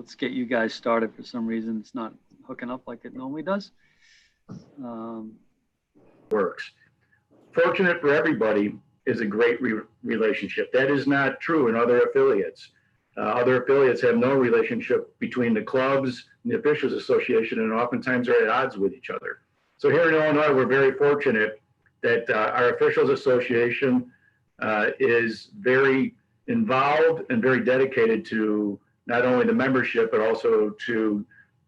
let's get you guys started. For some reason, it's not hooking up like it normally does. Works. Fortunate for everybody is a great relationship. That is not true in other affiliates. Other affiliates have no relationship between the clubs and the Officials Association, and oftentimes are at odds with each other. So here in Illinois, we're very fortunate that our Officials Association is very involved and very dedicated to not only the membership, but also to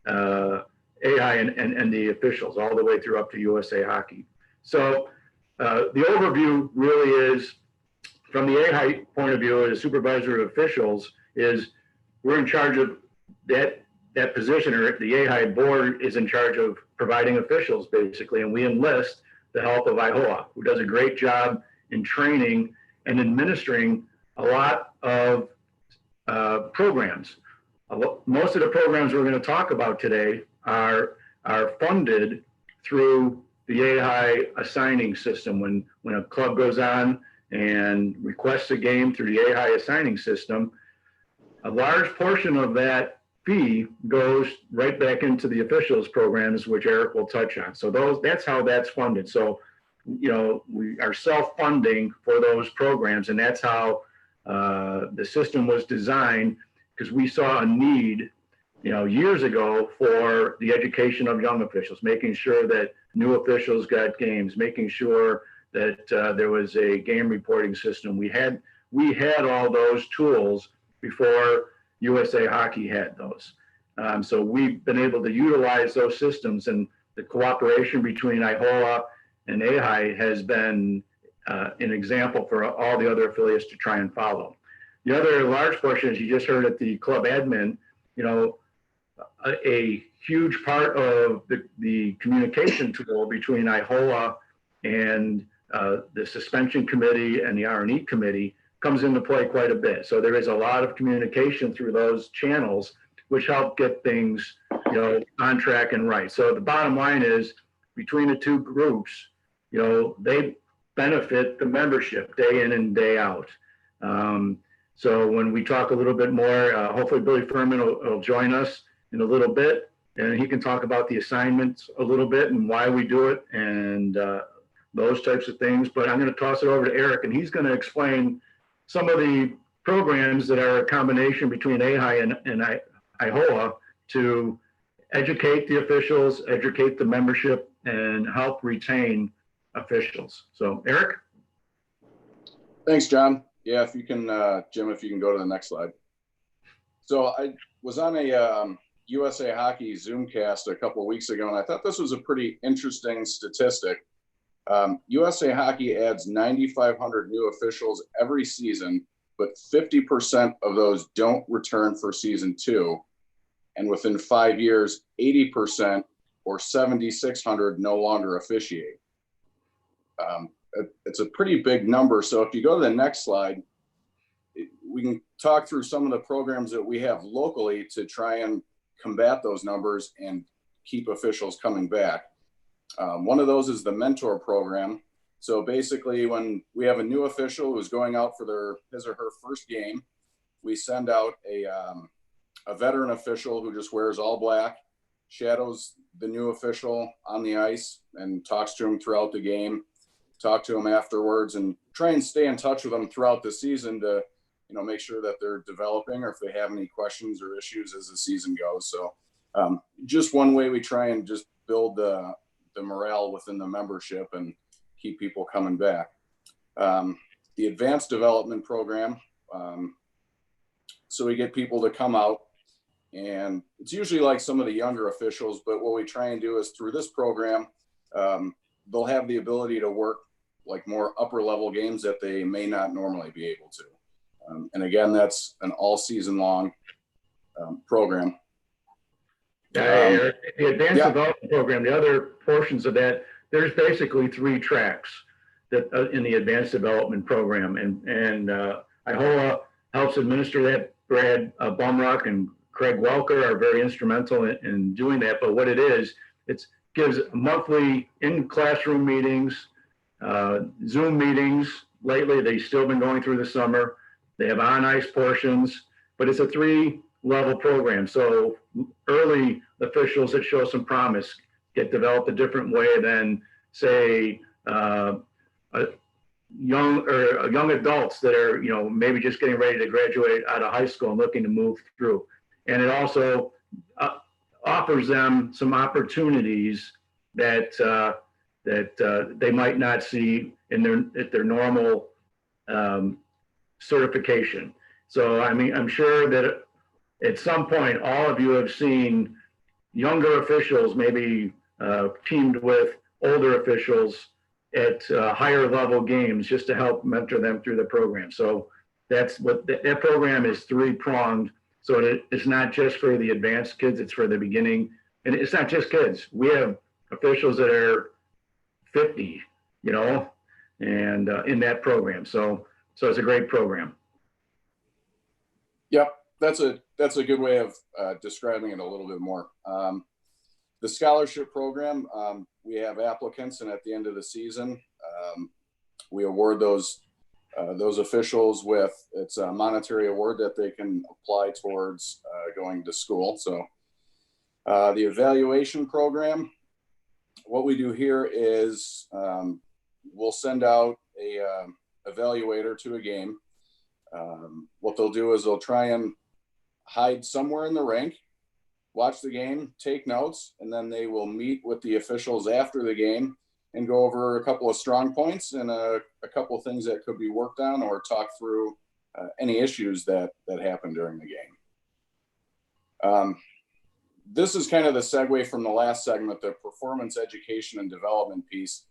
AI and the officials, all the way through up to USA Hockey. So the overview really is, from the AHI point of view, as supervisor of officials, is we're in charge of that position, or the AHI board is in charge of providing officials, basically, and we enlist the help of IHOA, who does a great job in training and administering a lot of programs. Most of the programs we're going to talk about today are funded through the AHI assigning system. When a club goes on and requests a game through the AHI assigning system, a large portion of that fee goes right back into the officials programs, which Eric will touch on. So that's how that's funded. So, we are self-funding for those programs, and that's how the system was designed, because we saw a need, years ago, for the education of young officials, making sure that new officials got games, making sure that there was a game reporting system. We had all those tools before USA Hockey had those. So we've been able to utilize those systems, and the cooperation between IHOA and AHI has been an example for all the other affiliates to try and follow. The other large portion, as you just heard at the club admin, a huge part of the communication tool between IHOA and the suspension committee and the R&E committee comes into play quite a bit. So there is a lot of communication through those channels, which help get things, on track and right. So the bottom line is, between the two groups, they benefit the membership day in and day out. So when we talk a little bit more, hopefully Billy Furman will join us in a little bit, and he can talk about the assignments a little bit and why we do it and those types of things. But I'm going to toss it over to Eric, and he's going to explain some of the programs that are a combination between AHI and IHOA to educate the officials, educate the membership, and help retain officials. So, Eric? Thanks, John. Yeah, if you can, Jim, if you can go to the next slide. So I was on a USA Hockey Zoomcast a couple of weeks ago, and I thought this was a pretty interesting statistic. USA Hockey adds 9,500 new officials every season, but 50% of those don't return for season 2. And within 5 years, 80% or 7,600 no longer officiate. It's a pretty big number. So if you go to the next slide, we can talk through some of the programs that we have locally to try and combat those numbers and keep officials coming back. One of those is the mentor program. So basically, when we have a new official who's going out for his or her first game, we send out a veteran official who just wears all black, shadows the new official on the ice and talks to him throughout the game, talk to him afterwards, and try and stay in touch with them throughout the season to, make sure that they're developing, or if they have any questions or issues as the season goes. So just one way we try and just build the morale within the membership and keep people coming back. The advanced development program. So we get people to come out, and it's usually like some of the younger officials, but what we try and do is through this program, they'll have the ability to work like more upper level games that they may not normally be able to. And again, that's an all season long program. The advanced development program, the other portions of that, there's basically 3 tracks that in the advanced development program, and IHOA helps administer that. Brad Bumrock and Craig Welker are very instrumental in doing that. But what it is, it gives monthly in-classroom meetings, Zoom meetings. Lately, they've still been going through the summer. They have on-ice portions, but it's a 3 level program. So early officials that show some promise get developed a different way than, say, young adults that are, maybe just getting ready to graduate out of high school and looking to move through. And it also offers them some opportunities that they might not see at their normal certification. So, I mean, I'm sure that at some point, all of you have seen younger officials maybe teamed with older officials at higher level games just to help mentor them through the program. So that's what that program is, 3-pronged. So it's not just for the advanced kids, it's for the beginning. And it's not just kids. We have officials that are 50, and in that program. So it's a great program. Yep, that's a good way of describing it a little bit more. The scholarship program, we have applicants, and at the end of the season, we award those officials with, it's a monetary award that they can apply towards going to school. So the evaluation program, what we do here is we'll send out a evaluator to a game. What they'll do is they'll try and hide somewhere in the rink, watch the game, take notes, and then they will meet with the officials after the game and go over a couple of strong points and a couple of things that could be worked on, or talk through any issues that happened during the game. This is kind of the segue from the last segment, the performance education and development piece.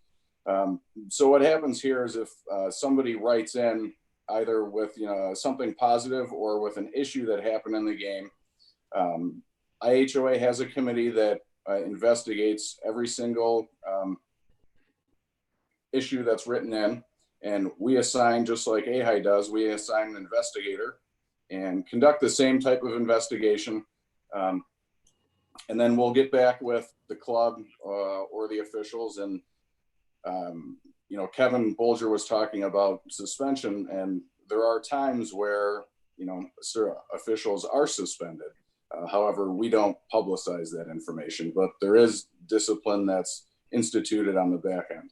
So what happens here is if somebody writes in either with something positive or with an issue that happened in the game, IHOA has a committee that investigates every single issue that's written in, and we assign, just like AHI does, we assign an investigator and conduct the same type of investigation. And then we'll get back with the club or the officials. And, Kevin Bolger was talking about suspension, and there are times where, officials are suspended. However, we don't publicize that information, but there is discipline that's instituted on the back end.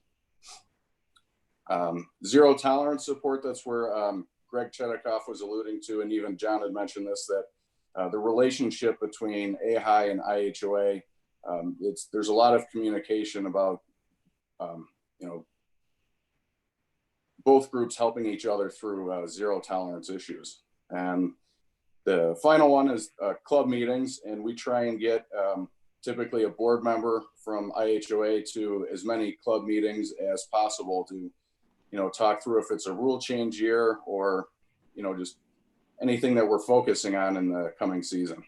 Zero tolerance support, that's where Greg Chedikoff was alluding to, and even John had mentioned this, that the relationship between AHI and IHOA, there's a lot of communication about, both groups helping each other through zero tolerance issues. And the final one is club meetings, and we try and get typically a board member from IHOA to as many club meetings as possible to, talk through if it's a rule change year or, just anything that we're focusing on in the coming season.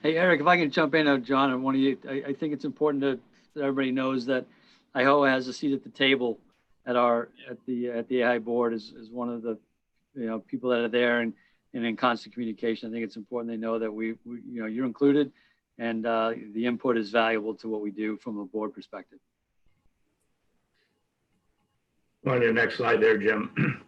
Hey, Eric, if I can jump in, John, and one of you, I think it's important that everybody knows that IHOA has a seat at the table at the AI board as one of the people that are there and in constant communication. I think it's important they know that we you're included, and the input is valuable to what we do from a board perspective. On to the next slide there, Jim.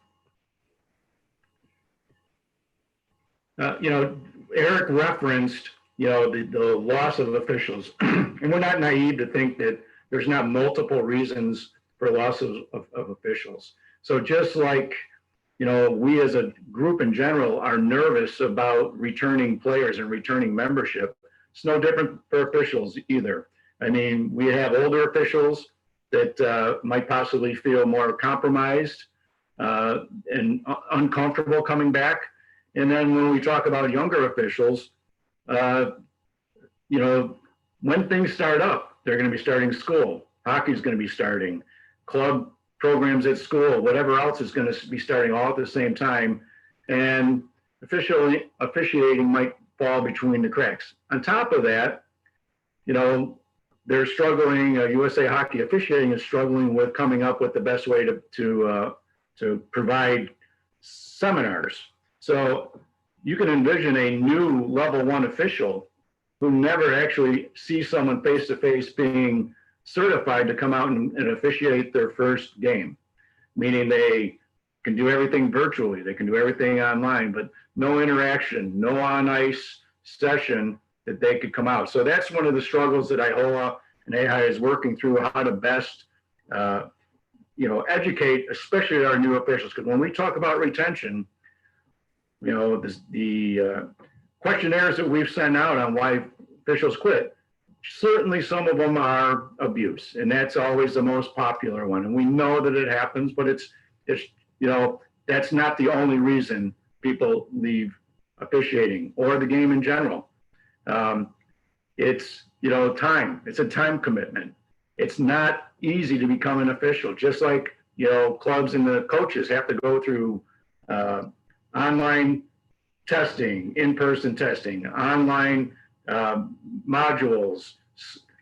Eric referenced, the loss of officials, and we're not naive to think that there's not multiple reasons for loss of officials. So just like, we as a group in general are nervous about returning players and returning membership, it's no different for officials either. I mean, we have older officials that might possibly feel more compromised and uncomfortable coming back. And then when we talk about younger officials, when things start up, they're going to be starting school. Hockey's going to be starting. Club programs at school, whatever else is going to be starting all at the same time. And officiating might fall between the cracks. On top of that, they're struggling, USA Hockey Officiating is struggling with coming up with the best way to provide seminars. So you can envision a new level 1 official who never actually sees someone face-to-face being certified to come out and officiate their first game, meaning they can do everything virtually. They can do everything online, but no interaction, no on ice session that they could come out. So that's one of the struggles that IHOA and AHI is working through, how to best, educate, especially our new officials. Because when we talk about retention, the questionnaires that we've sent out on why officials quit, certainly some of them are abuse, and that's always the most popular one. And we know that it happens, but it's that's not the only reason people leave officiating or the game in general. It's time. It's a time commitment. It's not easy to become an official. Just like clubs and the coaches have to go through online testing, in-person testing, online modules.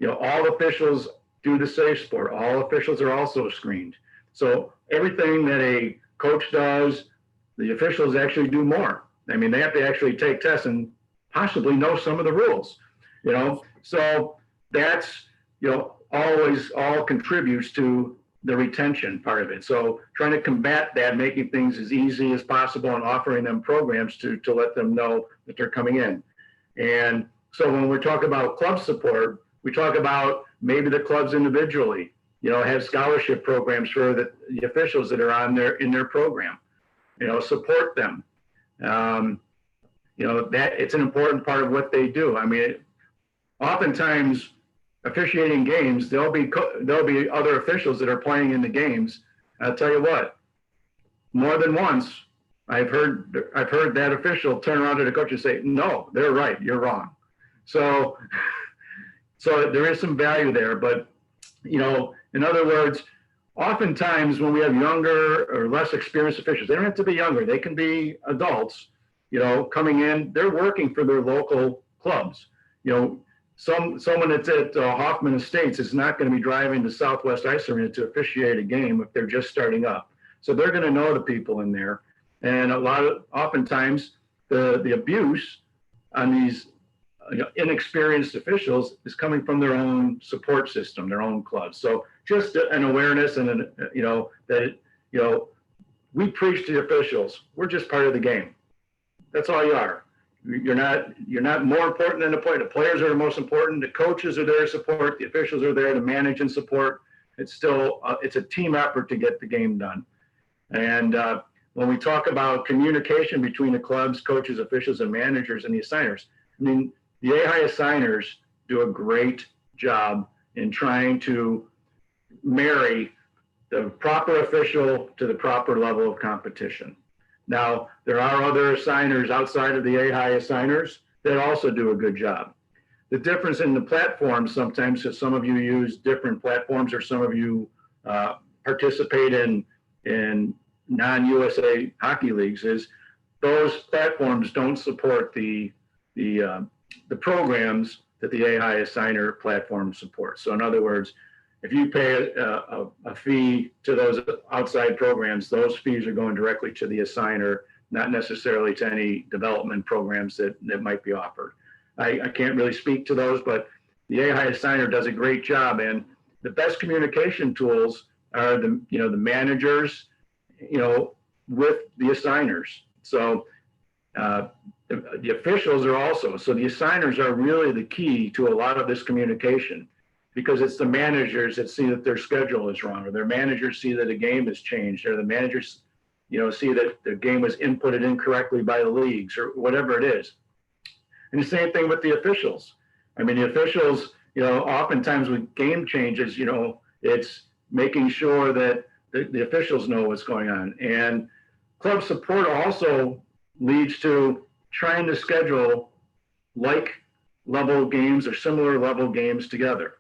All officials do the safe sport. All officials are also screened. So everything that a coach does, the officials actually do more. I mean, they have to actually take tests and possibly know some of the rules. So that's always all contributes to the retention part of it. So trying to combat that, making things as easy as possible and offering them programs to let them know that they're coming in. And so when we talk about club support, we talk about maybe the clubs individually, have scholarship programs for the officials that are in their program, support them. That it's an important part of what they do. I mean, oftentimes officiating games, there'll be other officials that are playing in the games. I'll tell you what, more than once, I've heard that official turn around to the coach and say, "No, they're right, you're wrong." So there is some value there, but in other words, oftentimes when we have younger or less experienced officials, they don't have to be younger, they can be adults, coming in, they're working for their local clubs. Someone that's at Hoffman Estates is not going to be driving to Southwest Ice Arena to officiate a game if they're just starting up. So they're going to know the people in there. And oftentimes the abuse on these inexperienced officials is coming from their own support system, their own clubs. So just an awareness and that we preach to the officials, we're just part of the game. That's all you are. You're not more important than the player. The players are the most important. The coaches are there to support. The officials are there to manage and support. It's still it's a team effort to get the game done. And when we talk about communication between the clubs, coaches, officials, and managers and the assigners, I mean, the AHI assigners do a great job in trying to marry the proper official to the proper level of competition. Now, there are other assigners outside of the AHI assigners that also do a good job. The difference in the platforms, sometimes if some of you use different platforms or some of you participate in non-USA hockey leagues, is those platforms don't support the programs that the AHI assigner platform supports. So in other words, if you pay a fee to those outside programs, those fees are going directly to the assigner, not necessarily to any development programs that might be offered. I can't really speak to those, but the AHI assigner does a great job. And the best communication tools are the managers, with the assigners. So the officials are also, so the assigners are really the key to a lot of this communication, because it's the managers that see that their schedule is wrong, or their managers see that a game has changed, or the managers, see that the game was inputted incorrectly by the leagues, or whatever it is. And the same thing with the officials. I mean, the officials, oftentimes with game changes, it's making sure that the officials know what's going on. And club support also leads to trying to schedule like level games or similar level games together.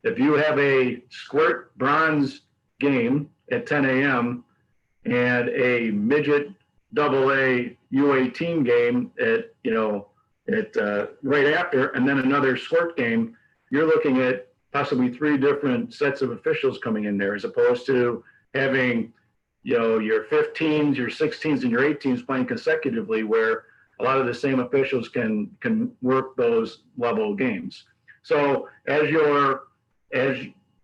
If you have a squirt bronze game at 10 a.m. and a midget AA U18 game at right after, and then another squirt game, you're looking at possibly 3 different sets of officials coming in there, as opposed to having your 15s, your 16s, and your 18s playing consecutively, where a lot of the same officials can work those level games. So as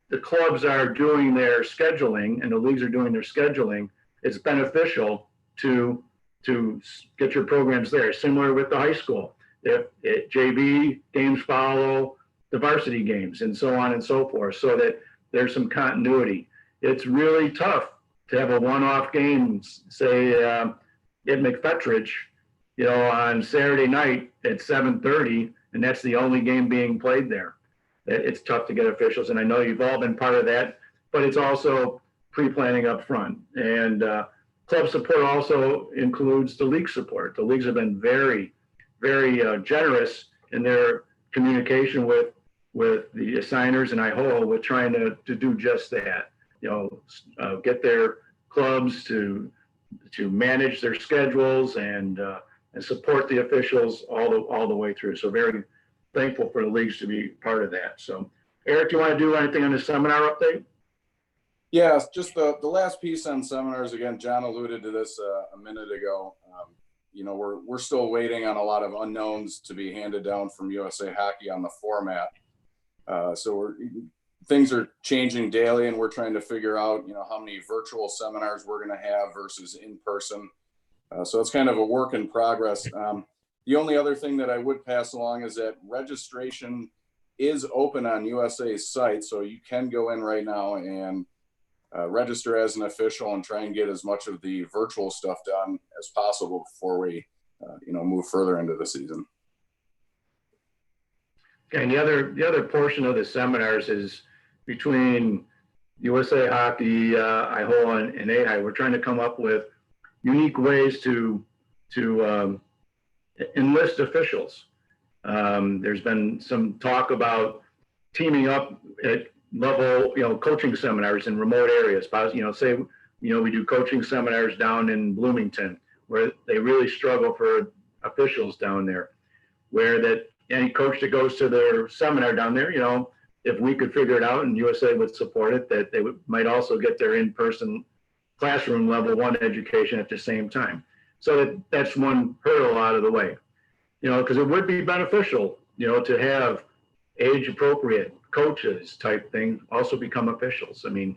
the clubs are doing their scheduling and the leagues are doing their scheduling, it's beneficial to get your programs there. Similar with the high school, if JV games follow the varsity games and so on and so forth, so that there's some continuity. It's really tough to have a one-off game, say at McFetridge, on Saturday night at 7:30, and that's the only game being played there. It's tough to get officials, and I know you've all been part of that, but it's also pre-planning up front. And club support also includes the league support. The leagues have been very, very generous in their communication with the assigners and IHOA with trying to do just that. Get their clubs to manage their schedules and support the officials all the way through. So very thankful for the leagues to be part of that. So Eric, do you want to do anything on the seminar update? Yeah, just the last piece on seminars. Again, John alluded to this a minute ago. We're still waiting on a lot of unknowns to be handed down from USA Hockey on the format. So things are changing daily, and we're trying to figure out, how many virtual seminars we're going to have versus in person. So it's kind of a work in progress. The only other thing that I would pass along is that registration is open on USA's site. So you can go in right now and register as an official and try and get as much of the virtual stuff done as possible before we, move further into the season. Okay, and the other portion of the seminars is between USA Hockey, IHOA, and AHI. We're trying to come up with unique ways to enlist officials. There's been some talk about teaming up at level, coaching seminars in remote areas. Say, we do coaching seminars down in Bloomington, where they really struggle for officials down there, where that any coach that goes to their seminar down there, if we could figure it out and USA would support it, that they might also get their in-person classroom level 1 education at the same time. So that's one hurdle out of the way, because it would be beneficial, to have age appropriate coaches type thing also become officials. I mean,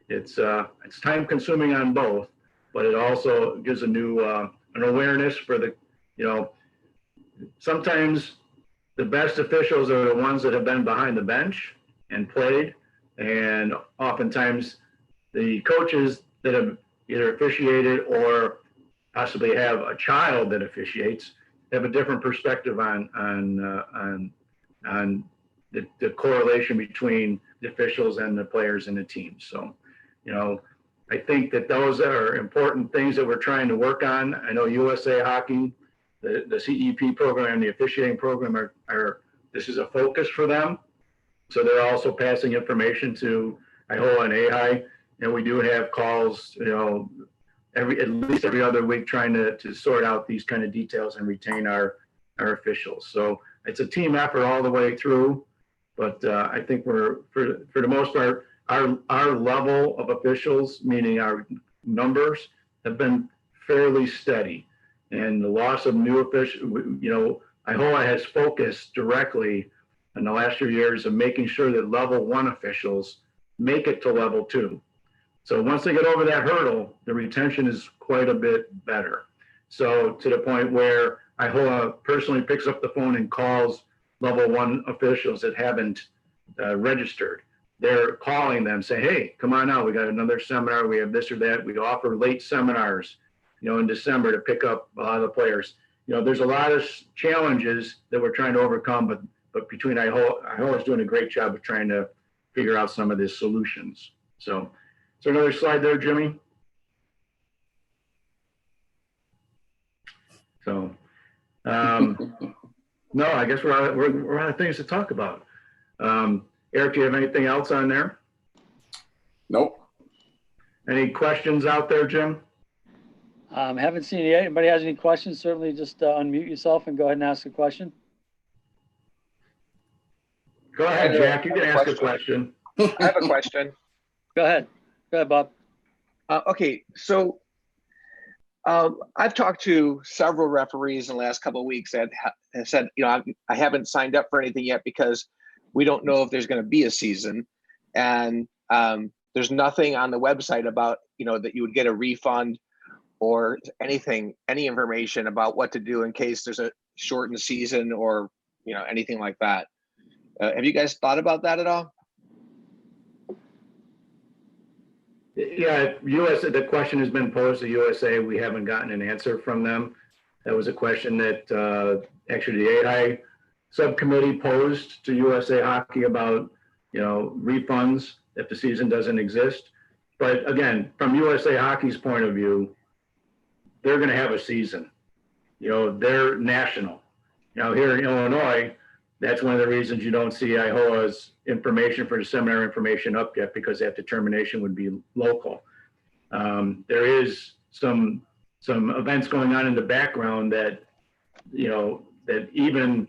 it's time consuming on both, but it also gives a new an awareness for the, sometimes the best officials are the ones that have been behind the bench and played, and oftentimes the coaches that have either officiated or possibly have a child that officiates have a different perspective on the correlation between the officials and the players and the team. So, I think that those are important things that we're trying to work on. I know USA Hockey, the CEP program, the officiating program are this is a focus for them. So they're also passing information to IHOA and AHI, and we do have calls, at least every other week, trying to sort out these kind of details and retain our officials. So it's a team effort all the way through, but I think we're for the most part, our level of officials, meaning our numbers, have been fairly steady. And the loss of new officials, IHOA has focused directly in the last few years of making sure that level 1 officials make it to level 2. So once they get over that hurdle, the retention is quite a bit better. So to the point where IHOA personally picks up the phone and calls level 1 officials that haven't registered. They're calling them, say, hey, come on out. We got another seminar. We have this or that. We offer late seminars, in December to pick up a lot of the players. There's a lot of challenges that we're trying to overcome, but between IHOA is doing a great job of trying to figure out some of the solutions. So, is there another slide there, Jimmy? So, no, I guess we're out of things to talk about. Eric, do you have anything else on there? Nope. Any questions out there, Jim? Haven't seen it yet. Anybody has any questions? Certainly just unmute yourself and go ahead and ask a question. Go ahead, Jack. You can ask a question. I have a question. Go ahead. Go ahead, Bob. Okay, so I've talked to several referees in the last couple of weeks that have said, I haven't signed up for anything yet because we don't know if there's going to be a season, and there's nothing on the website about that you would get a refund or anything, any information about what to do in case there's a shortened season or, anything like that. Have you guys thought about that at all? Yeah, USA, the question has been posed to USA. We haven't gotten an answer from them. That was a question that actually the AI subcommittee posed to USA Hockey about, refunds if the season doesn't exist. But again, from USA Hockey's point of view, they're going to have a season. They're national. Here in Illinois, that's one of the reasons you don't see IHOA's information for the seminar information up yet, because that determination would be local. There is some events going on in the background that, that even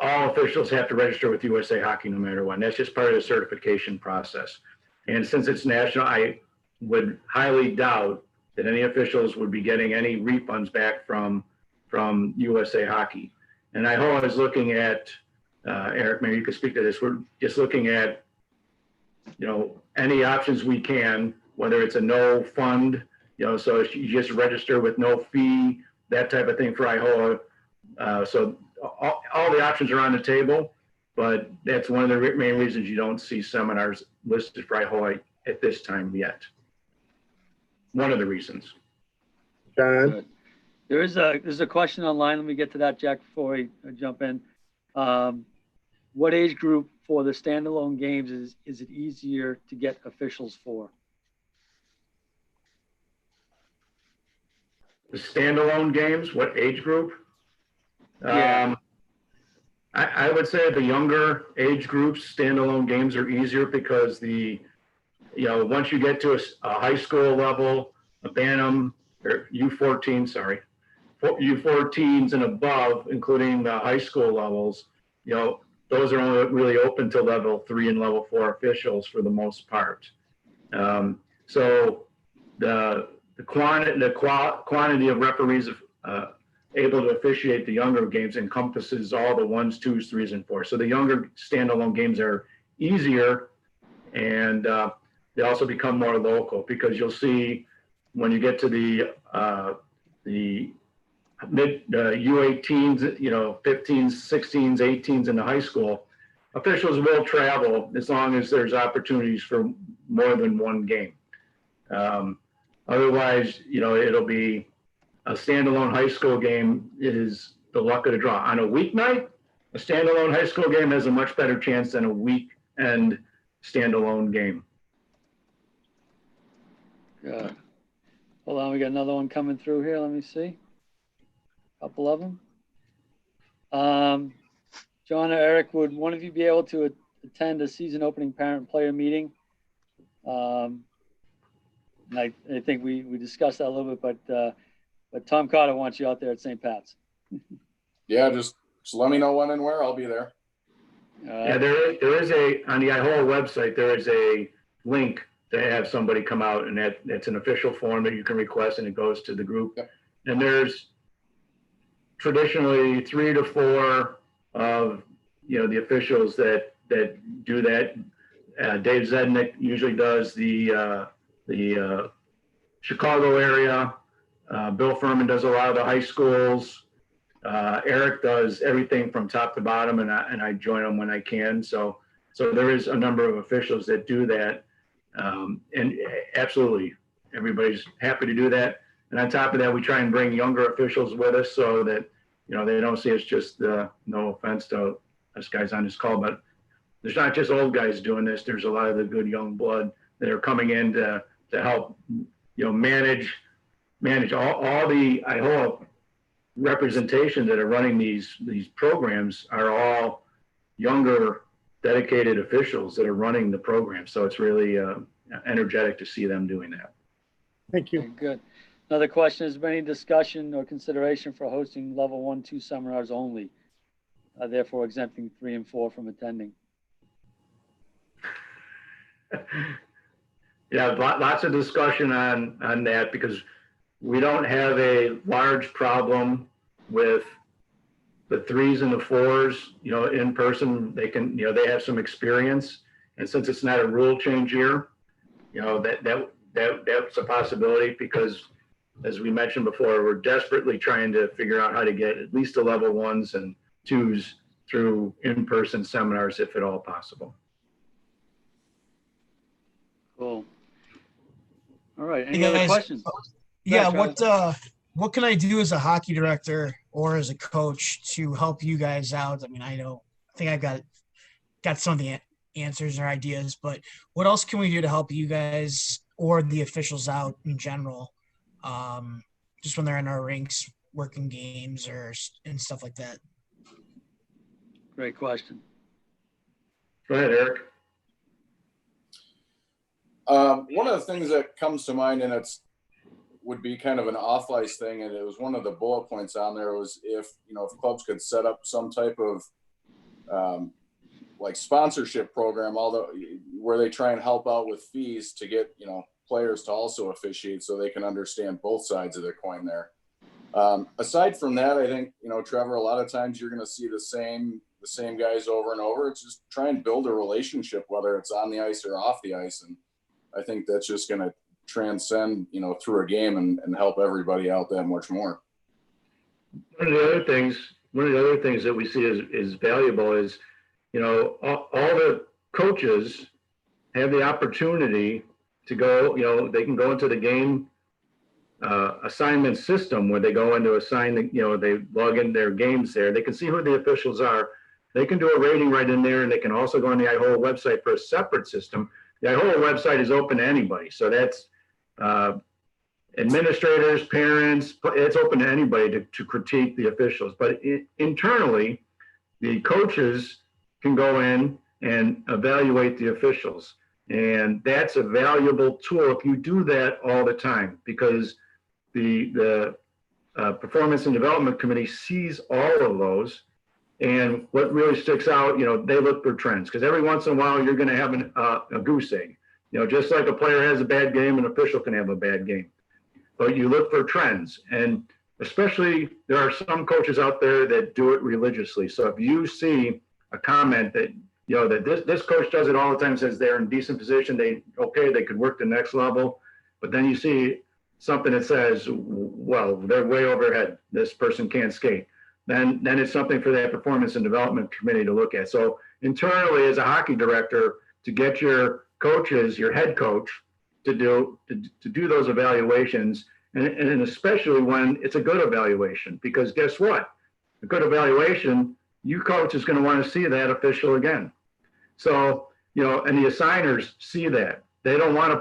all officials have to register with USA Hockey no matter what. And that's just part of the certification process. And since it's national, I would highly doubt that any officials would be getting any refunds back from USA Hockey. And IHOA is looking at, Eric, maybe you could speak to this. We're just looking at, any options we can, whether it's a no fund, so you just register with no fee, that type of thing for IHOA. So all the options are on the table, but that's one of the main reasons you don't see seminars listed for IHOA at this time yet. One of the reasons. John? There's a question online. Let me get to that, Jack, before we jump in. What age group for the standalone games is it easier to get officials for? The standalone games, what age group? Yeah. I would say the younger age groups, standalone games are easier because once you get to a high school level, a Bantam, or U14, sorry, U14s and above, including the high school levels, those are only really open to level 3 and level 4 officials for the most part. So the quantity of referees able to officiate the younger games encompasses all the 1s, 2s, 3s, and 4s. So the younger standalone games are easier, and they also become more local, because you'll see when you get to the U18s, 15s, 16s, 18s in the high school, officials will travel as long as there's opportunities for more than one game. Otherwise, it'll be a standalone high school game is the luck of the draw. On a weeknight, a standalone high school game has a much better chance than a weekend standalone game. Good. Hold on, we got another one coming through here. Let me see. A couple of them. John or Eric, would one of you be able to attend a season opening parent player meeting? And I think we discussed that a little bit, but Tom Carter wants you out there at St. Pat's. Yeah, just let me know when and where. I'll be there. Yeah, there is on the IHOA website, there is a link to have somebody come out, and that's an official form that you can request, and it goes to the group. Yep. And there's traditionally 3 to 4 of the officials that do that. Dave Zednick usually does the Chicago area. Bill Furman does a lot of the high schools. Eric does everything from top to bottom, and I join them when I can. So there is a number of officials that do that, and absolutely everybody's happy to do that. And on top of that, we try and bring younger officials with us so that they don't see us just no offense to us guys on this call, but there's not just old guys doing this. There's a lot of the good young blood that are coming in to help manage all the IHOA representation that are running these programs are all younger, dedicated officials that are running the program. So it's really energetic to see them doing that. Thank you. Okay, good. Another question, is there any discussion or consideration for hosting level 1, 2 seminars only, therefore exempting 3 and 4 from attending? Yeah, lots of discussion on that, because we don't have a large problem with the 3s and the 4s, in person. They can, they have some experience. And since it's not a rule change year, that's a possibility because, as we mentioned before, we're desperately trying to figure out how to get at least the level 1s and 2s through in-person seminars, if at all possible. Cool. All right. Any Hey, other guys. questions? Yeah, Charlie. what can I do as a hockey director or as a coach to help you guys out? I mean, I think I've got some of the answers or ideas, but what else can we do to help you guys or the officials out in general? Just when they're in our rinks, working games and stuff like that. Great question. Go ahead, Eric. One of the things that comes to mind, and would be kind of an off-ice thing, and it was one of the bullet points on there, was if clubs could set up some type of like sponsorship program, where they try and help out with fees to get players to also officiate, so they can understand both sides of the coin there. Aside from that, I think Trevor, a lot of times you're going to see the same guys over and over. It's just try and build a relationship, whether it's on the ice or off the ice, and I think that's just going to transcend through a game and help everybody out that much more. One of the other things that we see is valuable is all the coaches have the opportunity to go, they can go into the game assignment system where they go into assign they log in their games there. They can see who the officials are. They can do a rating right in there, and they can also go on the iHole website for a separate system. The iHole website is open to anybody, so that's administrators, parents. It's open to anybody to critique the officials. But internally, the coaches can go in and evaluate the officials, and that's a valuable tool if you do that all the time, because the Performance and Development Committee sees all of those. And what really sticks out, they look for trends, because every once in a while you're going to have a goose egg. Just like a player has a bad game, an official can have a bad game. But you look for trends, and especially there are some coaches out there that do it religiously. So if you see a comment that that this coach does it all the time, says they're in decent position, they could work the next level, but then you see something that says, well, they're way overhead, this person can't skate. Then it's something for that Performance and Development Committee to look at. So internally, as a hockey director, to get your coaches, your head coach, to do those evaluations, and especially when it's a good evaluation, because guess what? A good evaluation, you coach is going to want to see that official again. So and the assigners see that. They don't want to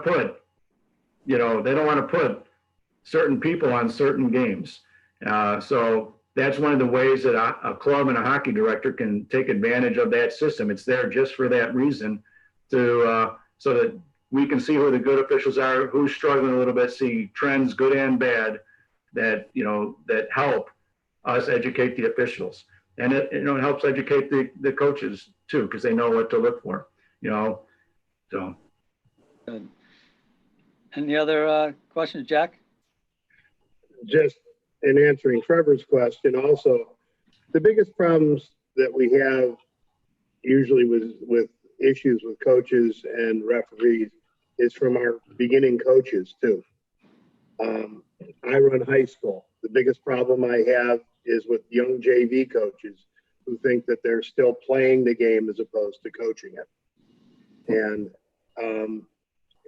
put certain people on certain games. So that's one of the ways that a club and a hockey director can take advantage of that system. It's there just for that reason, so that we can see who the good officials are, who's struggling a little bit, see trends, good and bad, that help us educate the officials. And it helps educate the coaches too, because they know what to look for. So. Good. Any other questions, Jack? Just in answering Trevor's question, also, the biggest problems that we have usually with issues with coaches and referees is from our beginning coaches too. I run high school. The biggest problem I have is with young JV coaches who think that they're still playing the game as opposed to coaching it. And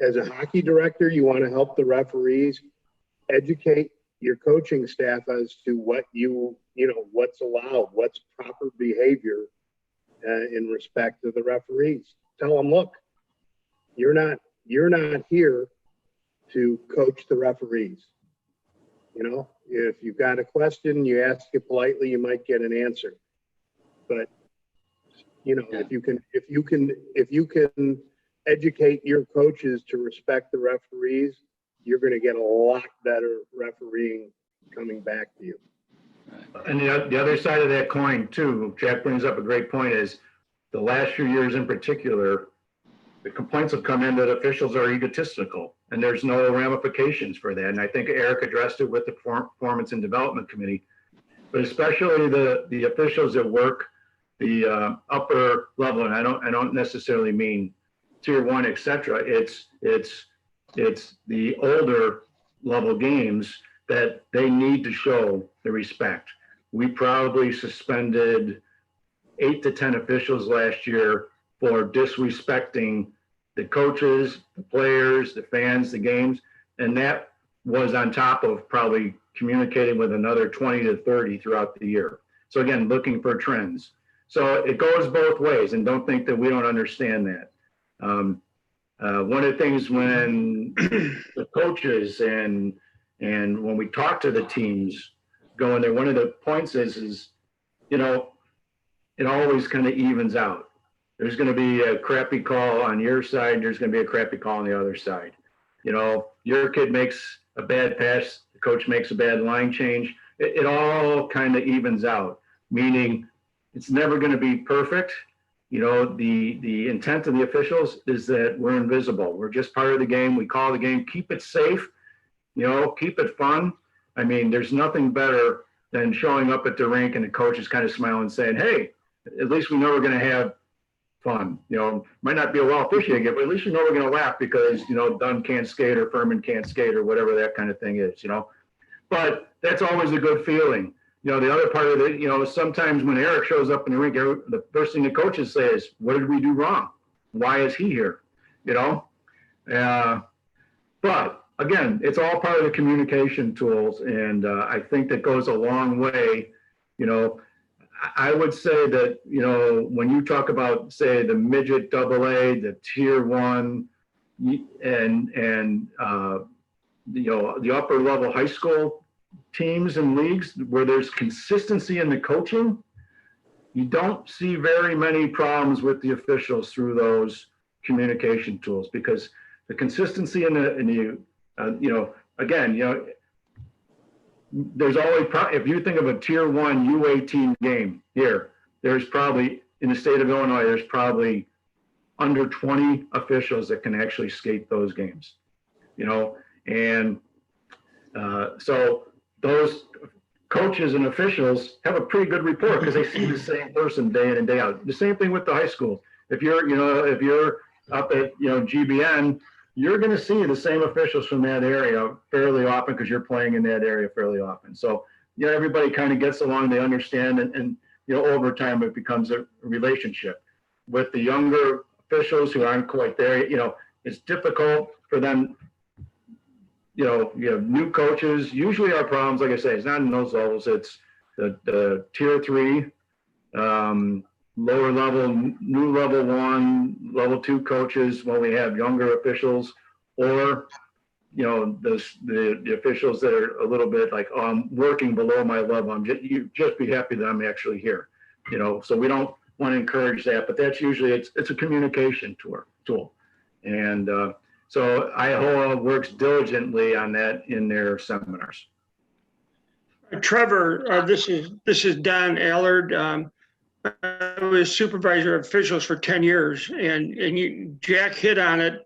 as a hockey director, you want to help the referees educate your coaching staff as to what what's allowed, what's proper behavior in respect to the referees. Tell them, look, you're not here to coach the referees. If you've got a question, you ask it politely, you might get an answer. But if you can educate your coaches to respect the referees, you're going to get a lot better refereeing coming back to you. And the other side of that coin too, Jack brings up a great point, is the last few years in particular, the complaints have come in that officials are egotistical, and there's no ramifications for that. And I think Eric addressed it with the Performance and Development Committee, but especially the officials that work the upper level, and I don't necessarily mean tier 1, etc. It's It's the older level games that they need to show the respect. We probably suspended 8 to 10 officials last year for disrespecting the coaches, the players, the fans, the games. And that was on top of probably communicating with another 20 to 30 throughout the year. So again, looking for trends. So it goes both ways, and don't think that we don't understand that. One of the things when the coaches and when we talk to the teams going there, one of the points is, you know, it always kind of evens out. There's going to be a crappy call on your side. There's going to be a crappy call on the other side. You know, your kid makes a bad pass, the coach makes a bad line change. It all kind of evens out, meaning it's never going to be perfect. You know, the intent of the officials is that we're invisible. We're just part of the game. We call the game, keep it safe, you know, keep it fun. I mean, there's nothing better than showing up at the rink and the coach is kind of smiling saying, hey, at least we know we're going to have fun. You know, might not be a well officiating game, but at least we know we're going to laugh because, you know, Dunne can't skate or Furman can't skate or whatever that kind of thing is, you know. But that's always a good feeling. You know, the other part of it, you know, sometimes when Eric shows up in the rink, the first thing the coaches say is, what did we do wrong? Why is he here? You know? But again, it's all part of the communication tools. And I think that goes a long way. You know, I would say that, you know, when you talk about, say, the midget AA, the tier 1, and you know, the upper level high school teams and leagues where there's consistency in the coaching, you don't see very many problems with the officials through those communication tools, because the consistency in the you know, again, you know, there's always, if you think of a tier 1 U18 game here, there's probably, in the state of Illinois, there's probably under 20 officials that can actually skate those games, you know, and so those coaches and officials have a pretty good report because they see the same person day in and day out. The same thing with the high schools. If you're, you know, if you're up at, you know, GBN, you're going to see the same officials from that area fairly often because you're playing in that area fairly often. So, you know, everybody kind of gets along, they understand, and you know, over time it becomes a relationship. With the younger officials who aren't quite there, you know, it's difficult for them. You know, you have new coaches. Usually our problems, like I say, it's not in those levels. It's the tier 3, lower level, new level 1, level 2 coaches when we have younger officials, or, you know, the officials that are a little bit like, oh, I'm working below my level. You just be happy that I'm actually here. You know, so we don't want to encourage that, but that's usually, it's a communication tool. And so Iowa works diligently on that in their seminars. Trevor, this is Don Allard. I was supervisor of officials for 10 years, and Jack hit on it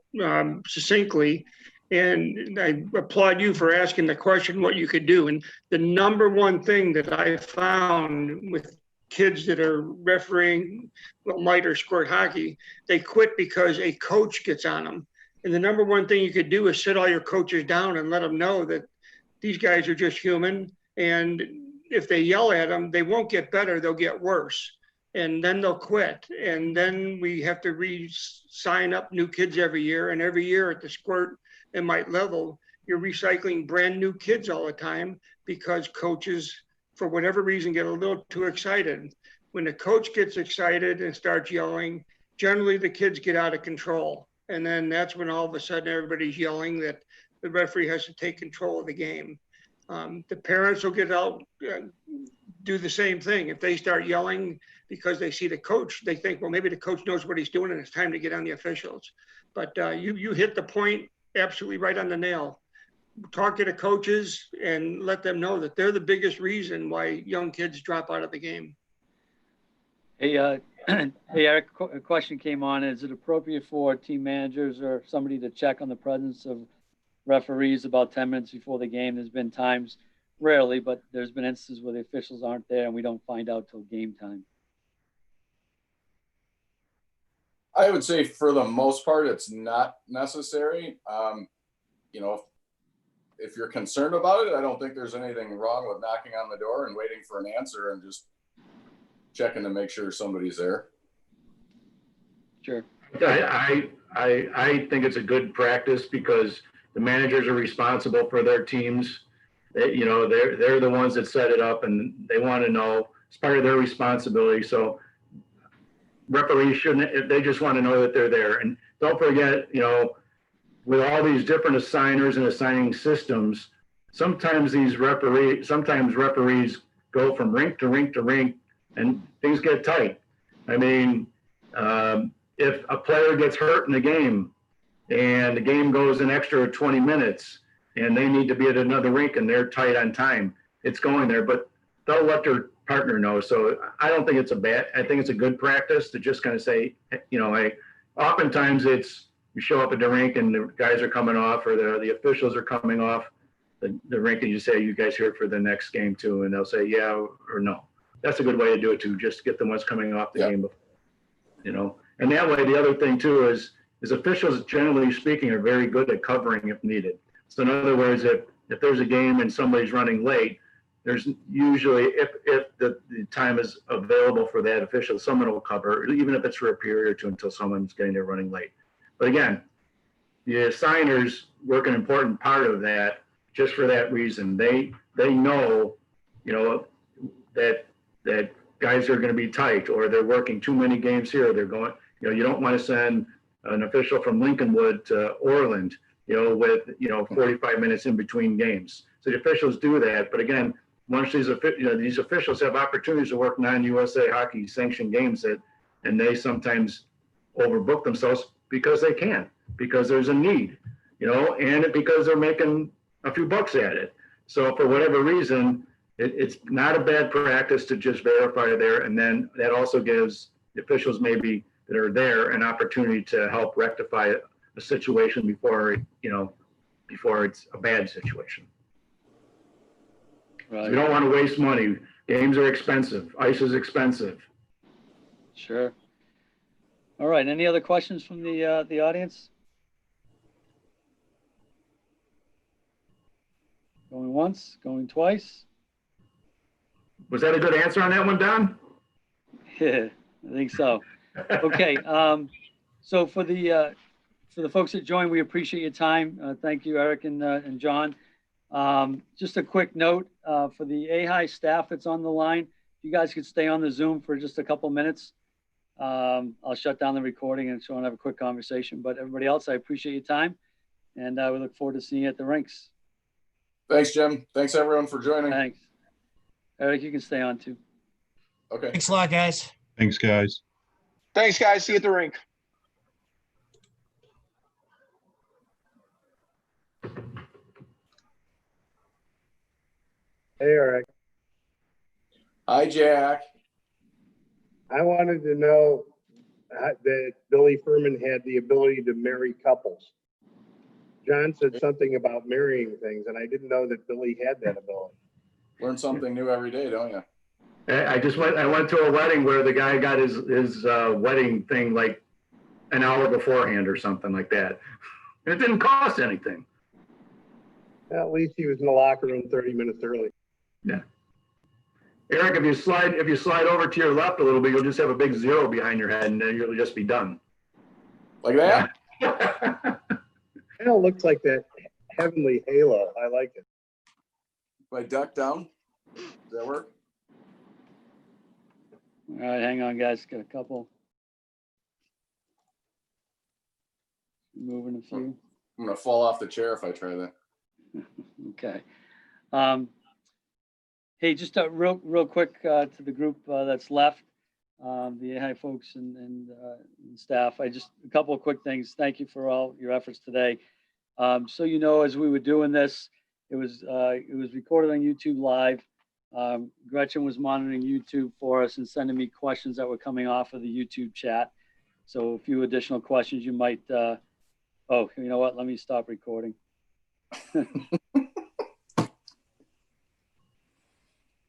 succinctly. And I applaud you for asking the question what you could do. And the number one thing that I found with kids that are refereeing light or squirt hockey, they quit because a coach gets on them. And the number one thing you could do is sit all your coaches down and let them know that these guys are just human. And if they yell at them, they won't get better, they'll get worse. And then they'll quit. And then we have to sign up new kids every year. And every year at the squirt and might level, you're recycling brand new kids all the time because coaches, for whatever reason, get a little too excited. When the coach gets excited and starts yelling, generally the kids get out of control. And then that's when all of a sudden everybody's yelling that the referee has to take control of the game. The parents will get out, do the same thing. If they start yelling because they see the coach, they think, well, maybe the coach knows what he's doing and it's time to get on the officials. But you hit the point absolutely right on the nail. Talk to the coaches and let them know that they're the biggest reason why young kids drop out of the game. Hey, hey, Eric, a question came on. Is it appropriate for team managers or somebody to check on the presence of referees about 10 minutes before the game? There's been times, rarely, but there's been instances where the officials aren't there and we don't find out till game time. I would say for the most part, it's not necessary. you know, if you're concerned about it, I don't think there's anything wrong with knocking on the door and waiting for an answer and just checking to make sure somebody's there. Sure. I think it's a good practice because the managers are responsible for their teams. You know, they're the ones that set it up, and they want to know it's part of their responsibility. So referees shouldn't, they just want to know that they're there. And don't forget, you know, with all these different assigners and assigning systems, sometimes referees go from rink to rink to rink, and things get tight. I mean, if a player gets hurt in the game and the game goes an extra 20 minutes and they need to be at another rink and they're tight on time, it's going there, but they'll let their partner know. So I don't think it's I think it's a good practice to just kind of say, you know, oftentimes it's, you show up at the rink and the guys are coming off, or the officials are coming off the rink, and you say, you guys here for the next game too? And they'll say, yeah or no. That's a good way to do it too, just get the ones coming off the game, you know. And that way, the other thing too is officials, generally speaking, are very good at covering if needed. So in other words, if there's a game and somebody's running late, there's usually, if the time is available for that official, someone will cover, even if it's for a period or two until someone's getting there running late. But again, the assigners work an important part of that just for that reason. They know, you know, that guys are going to be tight, or they're working too many games here. They're going, you know, you don't want to send an official from Lincolnwood to Orland, you know, with, you know, 45 minutes in between games. So the officials do that. But again, once these officials have opportunities to work non-USA hockey sanctioned games, and they sometimes overbook themselves because they can, because there's a need, you know, and because they're making a few bucks at it. So for whatever reason, it's not a bad practice to just verify there. And then that also gives the officials maybe that are there an opportunity to help rectify a situation before it's a bad situation. Right. So we don't want to waste money. Games are expensive. Ice is expensive. Sure. All right. Any other questions from the audience? Going once, going twice. Was that a good answer on that one, Don? Yeah, I think so. Okay. So for the folks that joined, we appreciate your time. Thank you, Eric and John. Just a quick note for the AHI staff that's on the line. If you guys could stay on the Zoom for just a couple minutes, I'll shut down the recording and so on, have a quick conversation. But everybody else, I appreciate your time, and we look forward to seeing you at the rinks. Thanks, Jim. Thanks everyone for joining. Thanks. Eric, you can stay on too. Okay. Thanks a lot, guys. Thanks, guys. Thanks, guys. See you at the rink. Hey, Eric, Hi, Jack. I wanted to know that Billy Furman had the ability to marry couples. John said something about marrying things, and I didn't know that Billy had that ability. Learn something new every day, don't you? I went to a wedding where the guy got his wedding thing like an hour beforehand or something like that. And it didn't cost anything. Well, at least he was in the locker room 30 minutes early. Yeah. Eric, if you slide over to your left a little bit, you'll just have a big 0 behind your head, and then you'll just be done. Like that? Kind of looks like that heavenly halo. I like it. If I duck down, does that work? All right, hang on, guys. Got a couple. Moving a few. I'm gonna fall off the chair if I try that. Okay. Hey, just real quick to the group that's left, the AHI folks and staff. A couple of quick things. Thank you for all your efforts today. So you know, as we were doing this, it was recorded on YouTube Live. Gretchen was monitoring YouTube for us and sending me questions that were coming off of the YouTube chat. So a few additional questions you might. Oh, you know what? Let me stop recording.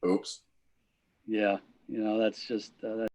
Oops. Yeah, you know, that's just